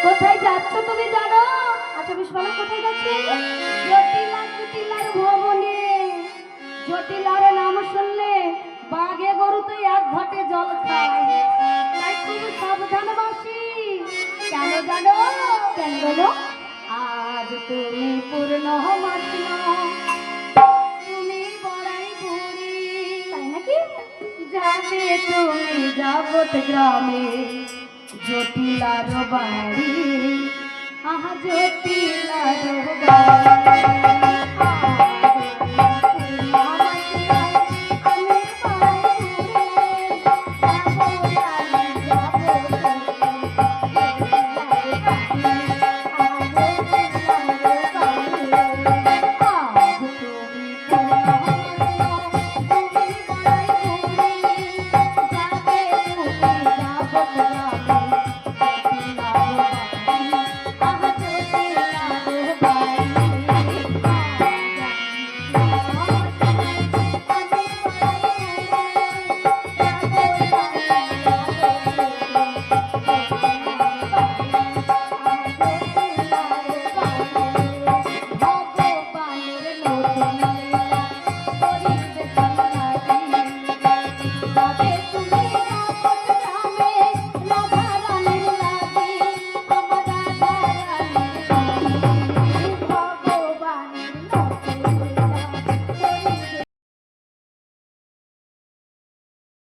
কোথায় যাচ্ছ তুমি জানো? আচ্ছা বেশ ভালো, কোথায় যাচ্ছ? জটিলা কুটিলার ভবনে। জটিলার নাম শুনলে বাঘে গরু তো এক ঘটে জল খায়, তাই খুব সাবধান বাসি। কেন জানো? কেন বলো? আজ তুমি পূর্ণ মাসি, তুমি বড়াই বুড়ি, তাই নাকি? যাবে তুমি জগৎ গ্রামে জটিলার বাড়ি, আহা জটিলার বাড়ি।